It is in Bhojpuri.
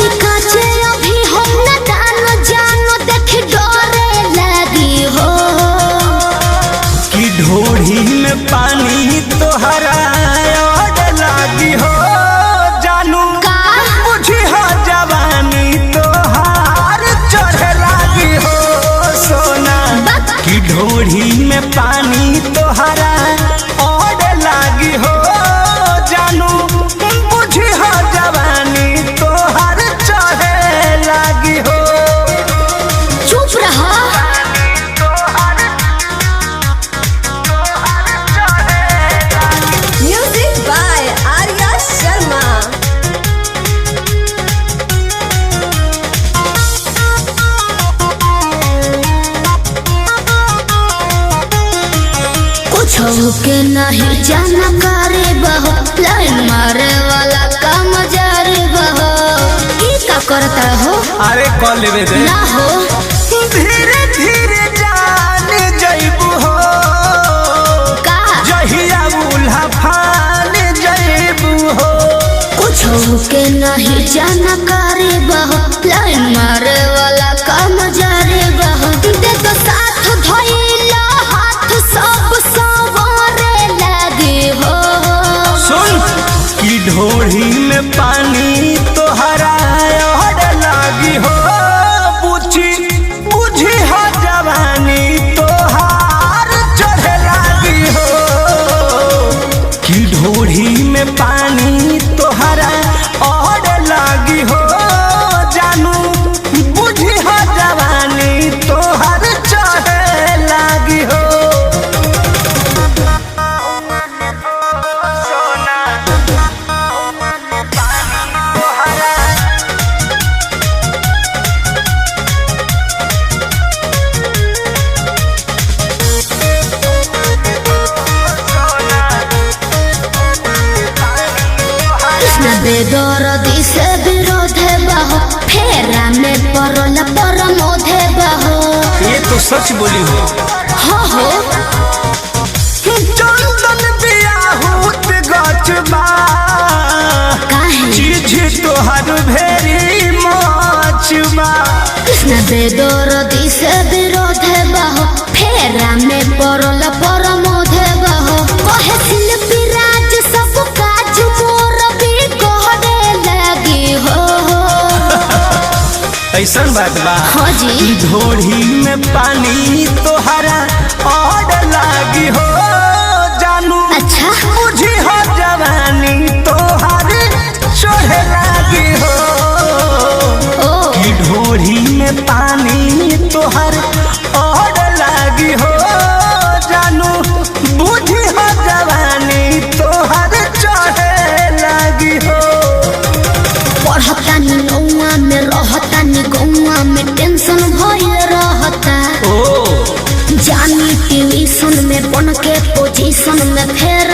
बानी काचे अभी हम न जानो देख डरे लगी हो कि ढोढ़ी में पानी तोहरा और लागी हो जानू का बुझी हो जवानी तोहार चढ़े लागी हो सोना कि ढोढ़ी में पानी तोहरा और लागी हो जानू बुझी हो जवानी तोहार चढ़े लागी हो। चुप रहा Music by Arya Sharma. कुछ के नहीं जाना करे बहो लाइन मारे वाला काम जारे बहो की का करता हो अरे कॉल लेवे दे ना हो धीरे धीरे जान जइबू हो का जहिया उल्हा फान जइबू हो। कुछ के नहीं जाना करे बहो लाइन मारे वाला काम जारे बहो दे तो साथ धइला हाथ सब सवारे लगे हो सुन कि ढोढ़ी में पानी तोहरा और लागी हो बुझी बुझी हो जवानी तोहार चढ़े लागी हो कि ढोढ़ी में पानी तोहरा और लागी हो जानू बुझी हो जवानी तोहार चढ़े लागी हो। सोना पानी तोहरा कृष्ण बेदरदी से विरोध बहो फेरा में परल परमोध बहो ये तो सच बोली हो हो चंदन बियाहूत गचबा काहे चीज तोहर भेरी मचबा कृष्ण बेदरदी से विरोध बहो फेरा में परल परमोध बहो कहे शिल्पी राज सब काज मोर भी कहने लगी हो ऐसन बात बा हाँ जी ढोढ़ी में पानी तोहरा और लागी हो जानू अच्छा बुझी हो जवानी तोहर चढ़े लागी हो ओ कि ढोढ़ी में पानी तोहर और लागी हो जानू बुझी हो जवानी तोहर चढ़े लागी हो। पढ़तानी नौआ में रहतानी गौआ में टेंशन भइल रहता ओ जानी ट्यूशन में बन के पोजीशन में फेर